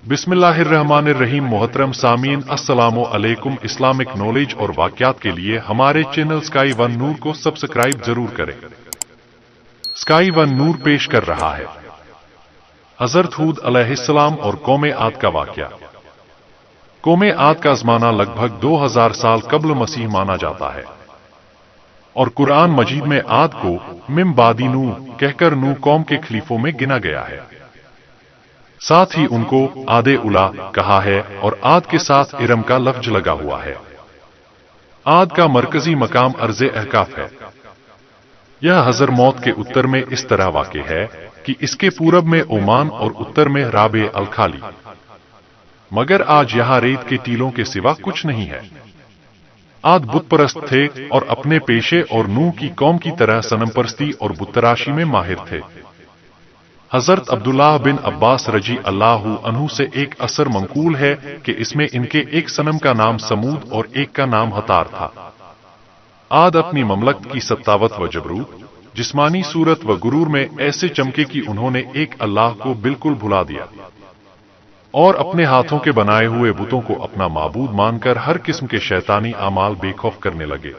बिस्मिल्लाहिर्रहमानिर्रहीम। मोहतरम सामीन, अस्सलामु अलैकुम। इस्लामिक नॉलेज और वाक़यात के लिए हमारे चैनल स्काई वन नूर को सब्सक्राइब जरूर करें। स्काई वन नूर पेश कर रहा है हज़रत हूद अलैहिस्सलाम और कौम आद का वाक़या। कौम आद का ज़माना लगभग 2000 साल कब्ल मसीह माना जाता है और कुरान मजीद में आद को मिम बादी नू कहकर नू कौम के खलीफों में गिना गया है। साथ ही उनको आदे उला कहा है और आद के साथ इरम का लफ्ज लगा हुआ है। आद का मरकजी मकाम अर्ज़े अहकाफ है। यह हज़र मौत के उत्तर में इस तरह वाक़े है कि इसके पूरब में ओमान और उत्तर में राबे अल खाली। मगर आज यहाँ रेत के टीलों के सिवा कुछ नहीं है। आद बुत परस्त थे और अपने पेशे और नूह की कौम की तरह सनम परस्ती और बुतराशी में माहिर थे। हजरत अब्दुल्लाह बिन अब्बास रजी अल्लाहु अन्हु से एक असर मंकूल है कि इसमें इनके एक सनम का नाम समूद और एक का नाम हतार था। आद अपनी ममलकत की सत्तावत व जबरूत, जिस्मानी सूरत व गुरूर में ऐसे चमके कि उन्होंने एक अल्लाह को बिल्कुल भुला दिया और अपने हाथों के बनाए हुए बुतों को अपना माबूद मानकर हर किस्म के शैतानी आमाल बेखौफ करने लगे।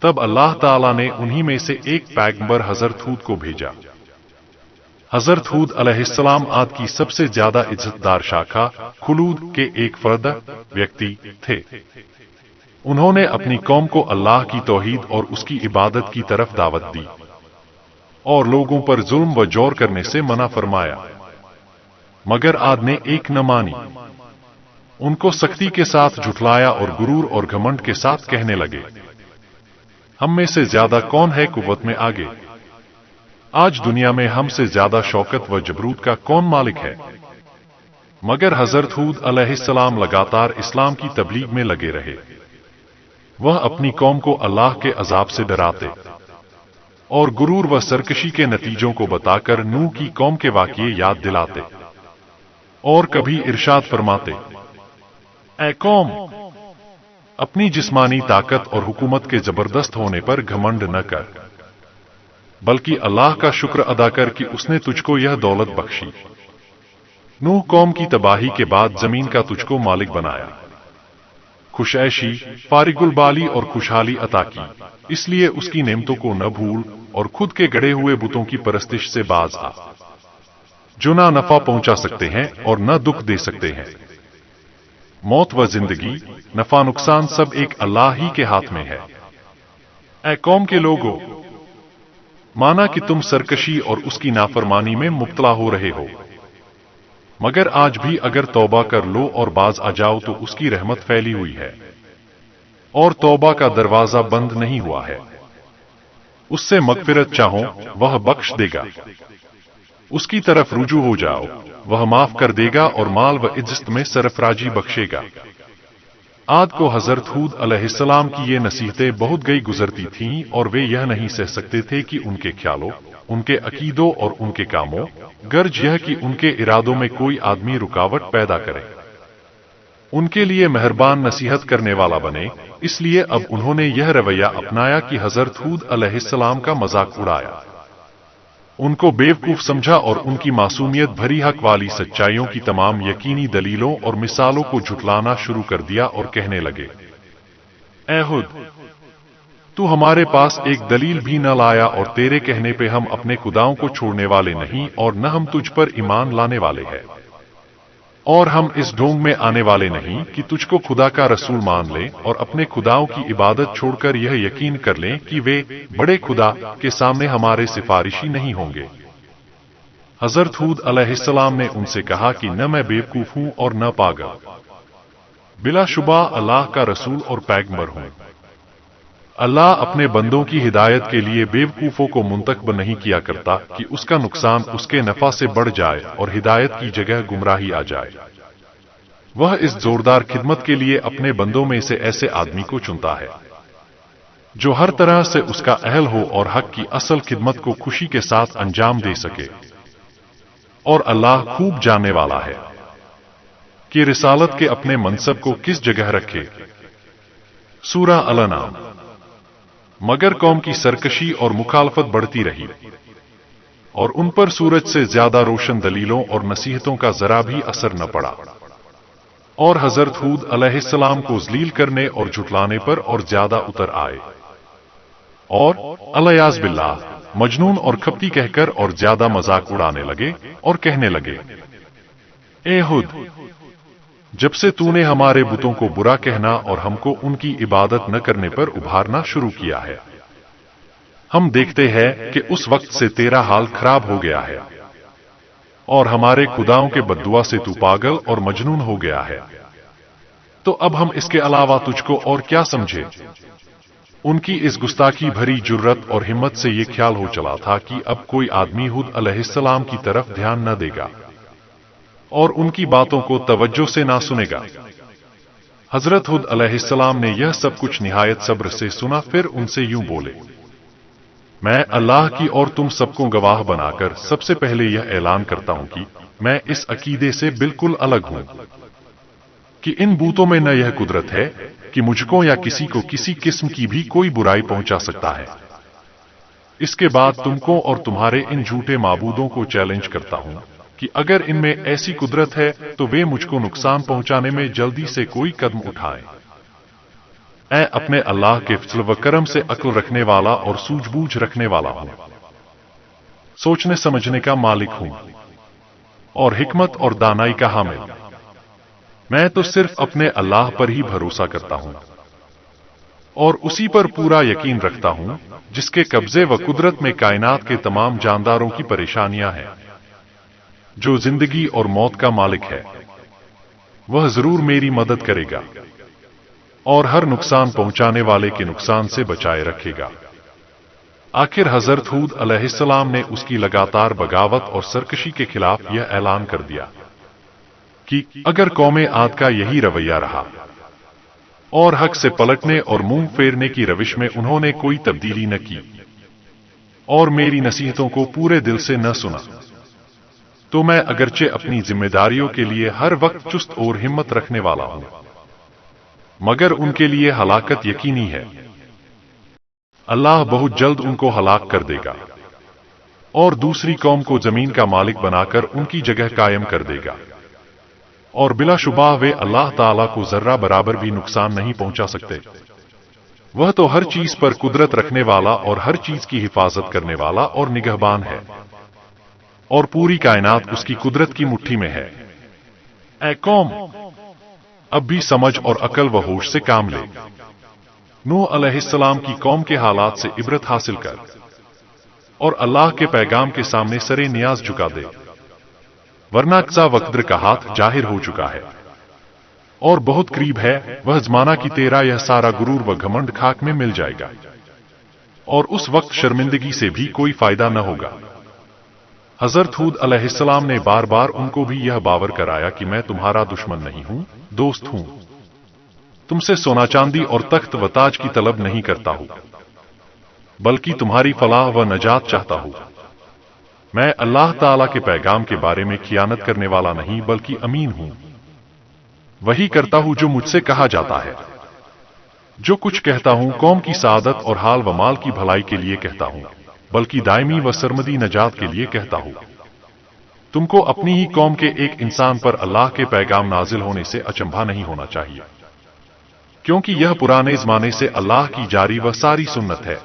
तब अल्लाह ताला ने उन्हीं में से एक पैगंबर हजरत हूद को भेजा। हजरत हूद अलैहिस्सलाम आद की सबसे ज्यादा इज्जतदार शाखा खुलूद के एक फर्द व्यक्ति थे। उन्होंने अपनी कौम को अल्लाह की तौहीद और उसकी इबादत की तरफ दावत दी और लोगों पर जुल्म व जौर करने से मना फरमाया। मगर आद ने एक न मानी। उनको सख्ती के साथ झुठलाया और गुरूर और घमंड के साथ कहने लगे, हम में से ज्यादा कौन है कुव्वत में आगे। आज दुनिया में हमसे ज्यादा शौकत व जबरूत का कौन मालिक है। मगर हजरत हूद अलैहिस्सलाम लगातार इस्लाम की तबलीग में लगे रहे। वह अपनी कौम को अल्लाह के अजाब से डराते और गुरूर व सरकशी के नतीजों को बताकर नूह की कौम के वाक़ये याद दिलाते और कभी इरशाद फरमाते, ऐ कौम, अपनी जिस्मानी ताकत और हुकूमत के जबरदस्त होने पर घमंड न कर, बल्कि अल्लाह का शुक्र अदा कर कि उसने तुझको यह दौलत बख्शी। नूह कौम की तबाही के बाद जमीन का तुझको मालिक बनाया, खुशऐशी, फारिगुल बाली और खुशहाली अता की, इसलिए उसकी नेमतों को न भूल और खुद के गढ़े हुए बुतों की परस्तिश से बाज आ, जो ना नफा पहुंचा सकते हैं और न दुख दे सकते हैं। मौत व जिंदगी, नफा नुकसान सब एक अल्लाह ही के हाथ में है। ऐ कौम के लोगों, माना कि तुम सरकशी और उसकी नाफरमानी में मुब्तला हो रहे हो, मगर आज भी अगर तौबा कर लो और बाज आ जाओ तो उसकी रहमत फैली हुई है और तौबा का दरवाजा बंद नहीं हुआ है। उससे मगफिरत चाहो, वह बख्श देगा। उसकी तरफ रुजू हो जाओ, वह माफ कर देगा और माल व इज्जत में सरफराजी बख्शेगा। आद को हजरत हूद अलैहिस्सलाम की ये नसीहतें बहुत गई गुजरती थीं और वे यह नहीं सह सकते थे कि उनके ख्यालों, उनके अकीदों और उनके कामों, गर्ज यह कि उनके इरादों में कोई आदमी रुकावट पैदा करे, उनके लिए मेहरबान नसीहत करने वाला बने। इसलिए अब उन्होंने यह रवैया अपनाया कि हजरत हूद अलैहिस्सलाम का मजाक उड़ाया, उनको बेवकूफ समझा और उनकी मासूमियत भरी हक वाली सच्चाइयों की तमाम यकीनी दलीलों और मिसालों को झुठलाना शुरू कर दिया और कहने लगे, ऐ हुद, तू हमारे पास एक दलील भी न लाया और तेरे कहने पे हम अपने खुदाओं को छोड़ने वाले नहीं और न हम तुझ पर ईमान लाने वाले हैं और हम इस ढोंग में आने वाले नहीं कि तुझको खुदा का रसूल मान लें और अपने खुदाओं की इबादत छोड़कर यह यकीन कर लें कि वे बड़े खुदा के सामने हमारे सिफारिशी नहीं होंगे। हजरत हूद अलैहिस्सलाम ने उनसे कहा कि न मैं बेवकूफ हूं और न पागल, बिलाशुबा अल्लाह का रसूल और पैगंबर हूं। अल्लाह अपने बंदों की हिदायत के लिए बेवकूफों को मुंतखब नहीं किया करता कि उसका नुकसान उसके नफा से बढ़ जाए और हिदायत की जगह गुमराही आ जाए। वह इस जोरदार खिदमत के लिए अपने बंदों में से ऐसे आदमी को चुनता है जो हर तरह से उसका अहल हो और हक की असल खिदमत को खुशी के साथ अंजाम दे सके। और अल्लाह खूब जानने वाला है कि रिसालत के अपने मनसब को किस जगह रखे। सूरा अल-अनाम। मगर कौम की सरकशी और मुखालफत बढ़ती रही। اور ان پر سورج سے زیادہ روشن دلیلوں اور نصیحتوں کا ذرا بھی اثر نہ پڑا، اور حضرت ہود علیہ السلام کو ذلیل کرنے اور جھٹلانے پر اور زیادہ اتر آئے، اور الیاذ باللہ مجنون اور کھپتی کہہ کر اور زیادہ مذاق اڑانے لگے اور کہنے لگے، اے ہود، جب سے تو نے ہمارے بتوں کو برا کہنا اور ہم کو ان کی عبادت نہ کرنے پر ابھارنا شروع کیا ہے، ہم دیکھتے ہیں کہ اس وقت سے تیرا حال خراب ہو گیا ہے، اور ہمارے خداؤں کے بددعا سے تو پاگل اور مجنون ہو گیا ہے، تو اب ہم اس کے علاوہ تجھ کو اور کیا سمجھے؟ ان کی اس گستاخی بھری جرت اور ہمت سے یہ خیال ہو چلا تھا کہ اب کوئی آدمی ہود علیہ السلام کی طرف دھیان نہ دے گا اور ان کی باتوں کو توجہ سے نہ سنے گا۔ حضرت ہود علیہ السلام نے یہ سب کچھ نہایت صبر سے سنا، پھر ان سے یوں بولے، میں اللہ کی اور تم سب کو گواہ بنا کر سب سے پہلے یہ اعلان کرتا ہوں کہ میں اس عقیدے سے بالکل الگ ہوں کہ ان بتوں میں نہ یہ قدرت ہے کہ مجھ کو یا کسی کو کسی قسم کی بھی کوئی برائی پہنچا سکتا ہے۔ اس کے بعد تم کو اور تمہارے ان جھوٹے معبودوں کو چیلنج کرتا ہوں کہ اگر ان میں ایسی قدرت ہے تو وہ مجھ کو نقصان پہنچانے میں جلدی سے کوئی قدم اٹھائیں۔ میں اپنے اللہ کے فضل و کرم سے عقل رکھنے والا اور سوجھ بوجھ رکھنے والا ہوں، سوچنے سمجھنے کا مالک ہوں، اور حکمت اور دانائی کا حامل۔ میں تو صرف اپنے اللہ پر ہی بھروسہ کرتا ہوں اور اسی پر پورا یقین رکھتا ہوں جس کے قبضے و قدرت میں کائنات کے تمام جانداروں کی پریشانیاں ہیں، جو زندگی اور موت کا مالک ہے۔ وہ ضرور میری مدد کرے گا اور ہر نقصان پہنچانے والے کے نقصان سے بچائے رکھے گا۔ آخر حضرت ہود علیہ السلام نے اس کی لگاتار بغاوت اور سرکشی کے خلاف یہ اعلان کر دیا کہ اگر قوم عاد کا یہی رویہ رہا اور حق سے پلٹنے اور منہ پھیرنے کی روش میں انہوں نے کوئی تبدیلی نہ کی اور میری نصیحتوں کو پورے دل سے نہ سنا، تو میں اگرچہ اپنی ذمہ داریوں کے لیے ہر وقت چست اور ہمت رکھنے والا ہوں، مگر ان کے لیے ہلاکت یقینی ہے۔ اللہ بہت جلد ان کو ہلاک کر دے گا اور دوسری قوم کو زمین کا مالک بنا کر ان کی جگہ قائم کر دے گا، اور بلا شبہ وہ اللہ تعالیٰ کو ذرہ برابر بھی نقصان نہیں پہنچا سکتے۔ وہ تو ہر چیز پر قدرت رکھنے والا اور ہر چیز کی حفاظت کرنے والا اور نگہبان ہے، اور پوری کائنات اس کی قدرت کی مٹھی میں ہے۔ اے قوم، اب بھی سمجھ اور عقل و ہوش سے کام لے۔ نوح علیہ السلام کی قوم کے حالات سے عبرت حاصل کر اور اللہ کے پیغام کے سامنے سرے نیاز جھکا دے، ورنہ قضا وقدر کا ہاتھ ظاہر ہو چکا ہے اور بہت قریب ہے وہ زمانہ کی تیرا یہ سارا غرور و گھمنڈ خاک میں مل جائے گا، اور اس وقت شرمندگی سے بھی کوئی فائدہ نہ ہوگا۔ حضرت ہود علیہ السلام نے بار بار ان کو بھی یہ باور کرایا کہ میں تمہارا دشمن نہیں ہوں، دوست ہوں، تم سے سونا چاندی اور تخت و تاج کی طلب نہیں کرتا ہوں، بلکہ تمہاری فلاح و نجات چاہتا ہوں۔ میں اللہ تعالیٰ کے پیغام کے بارے میں خیانت کرنے والا نہیں بلکہ امین ہوں، وہی کرتا ہوں جو مجھ سے کہا جاتا ہے۔ جو کچھ کہتا ہوں قوم کی سعادت اور حال و مال کی بھلائی کے لیے کہتا ہوں، بلکہ دائمی و سرمدی نجات کے لیے کہتا ہوں۔ تم کو اپنی ہی قوم کے ایک انسان پر اللہ کے پیغام نازل ہونے سے اچنبھا نہیں ہونا چاہیے، کیونکہ یہ پرانے زمانے سے اللہ کی جاری و ساری سنت ہے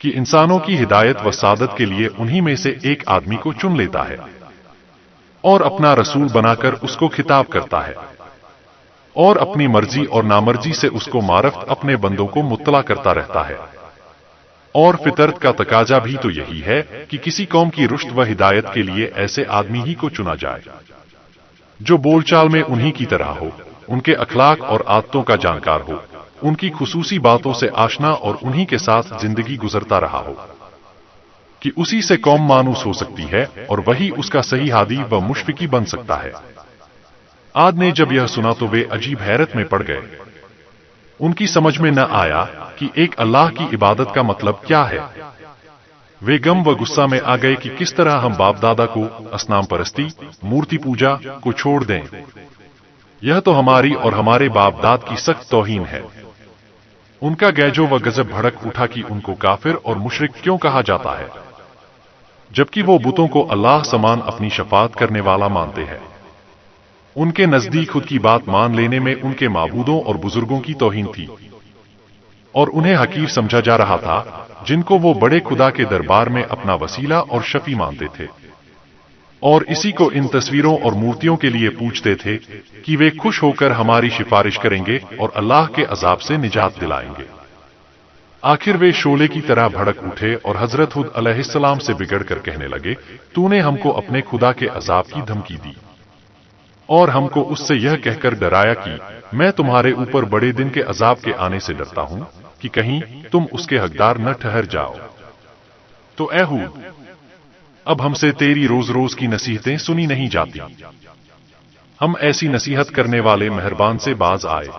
کہ انسانوں کی ہدایت و سعادت کے لیے انہی میں سے ایک آدمی کو چن لیتا ہے اور اپنا رسول بنا کر اس کو خطاب کرتا ہے، اور اپنی مرضی اور نامرضی سے اس کو معرفت اپنے بندوں کو مطلع کرتا رہتا ہے۔ اور فطرت کا تقاضا بھی تو یہی ہے کہ کسی قوم کی رشد و ہدایت کے لیے ایسے آدمی ہی کو چنا جائے جو بول چال میں انہی کی طرح ہو، ان کے اخلاق اور عادتوں کا جانکار ہو، ان کی خصوصی باتوں سے آشنا اور انہی کے ساتھ زندگی گزرتا رہا ہو، کہ اسی سے قوم مانوس ہو سکتی ہے اور وہی اس کا صحیح ہادی و مشفقی بن سکتا ہے۔ عاد نے جب یہ سنا تو وہ عجیب حیرت میں پڑ گئے، ان کی سمجھ میں نہ آیا کہ ایک اللہ کی عبادت کا مطلب کیا ہے۔ وہ غم و غصہ میں آ گئے کہ کس طرح ہم باپ دادا کو اصنام پرستی، مورتی پوجا کو چھوڑ دیں، یہ تو ہماری اور ہمارے باپ داد کی سخت توہین ہے۔ ان کا گیجو و غضب بھڑک اٹھا کہ ان کو کافر اور مشرک کیوں کہا جاتا ہے۔ जबकि वो बुतों को अल्लाह समान अपनी शफात करने वाला मानते हैं। उनके नजदीक खुद की बात मान लेने में उनके माबूदों और बुजुर्गों की तौहीन थी और उन्हें हकीर समझा जा रहा था, जिनको वो बड़े खुदा के दरबार में अपना वसीला और शफी मानते थे, और इसी को इन तस्वीरों और मूर्तियों के लिए पूछते थे कि वे खुश होकर हमारी सिफारिश करेंगे और अल्लाह के अजाब से निजात दिलाएंगे। आखिर वे शोले की तरह भड़क उठे और हजरत हुद अलैहिस्सलाम से बिगड़कर कहने लगे, तूने हमको अपने खुदा के अजाब की धमकी दी और हमको उससे यह कहकर डराया कि मैं तुम्हारे ऊपर बड़े दिन के अजाब के आने से डरता हूं कि कहीं तुम उसके हकदार न ठहर जाओ। तो ऐ हूद, अब हमसे तेरी रोज रोज की नसीहतें सुनी नहीं जाती। हम ऐसी नसीहत करने वाले मेहरबान से बाज आए।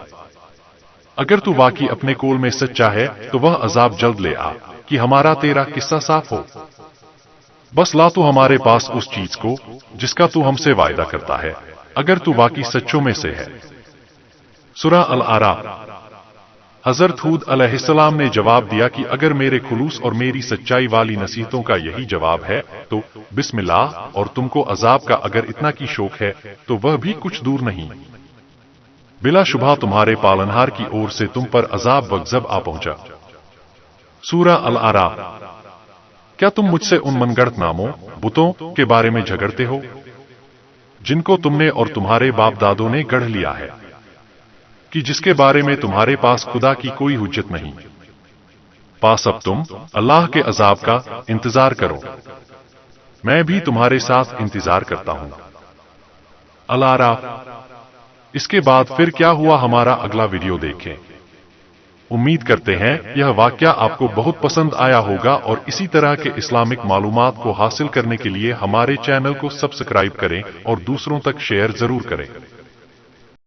अगर तू वाकई अपने कोल में सच्चा है तो वह अजाब जल्द ले आ कि हमारा तेरा किस्सा साफ हो। बस ला तू हमारे पास उस चीज को जिसका तू हमसे वायदा करता है, अगर तू वाकई सच्चों में से है। सूरह अल-आराफ। हजरत हूद अलैहिस्सलाम ने जवाब दिया कि अगर मेरे खुलूस और मेरी सच्चाई वाली नसीहतों का यही जवाब है तो बिस्मिल्लाह, और तुमको अजाब का अगर इतना की शौक है तो वह भी कुछ दूर नहीं। बिलाशुबह तुम्हारे पालनहार की ओर से तुम पर अजाब वगजब आ पहुंचा। सूरह अल-आराफ। क्या तुम मुझसे उन मनगढ़ंत नामों, बुतों के बारे में झगड़ते हो जिनको तुमने और तुम्हारे बाप दादों ने गढ़ लिया है, कि जिसके बारे में तुम्हारे पास खुदा की कोई हुज्जत नहीं? पास अब तुम अल्लाह के अजाब का इंतजार करो, मैं भी तुम्हारे साथ इंतजार करता हूं। अल-आराफ। इसके बाद फिर क्या हुआ, हमारा अगला वीडियो देखें। उम्मीद करते हैं यह वाकया आपको बहुत पसंद आया होगा, और इसी तरह के इस्लामिक मालूमात को हासिल करने के लिए हमारे चैनल को सब्सक्राइब करें और दूसरों तक शेयर जरूर करें।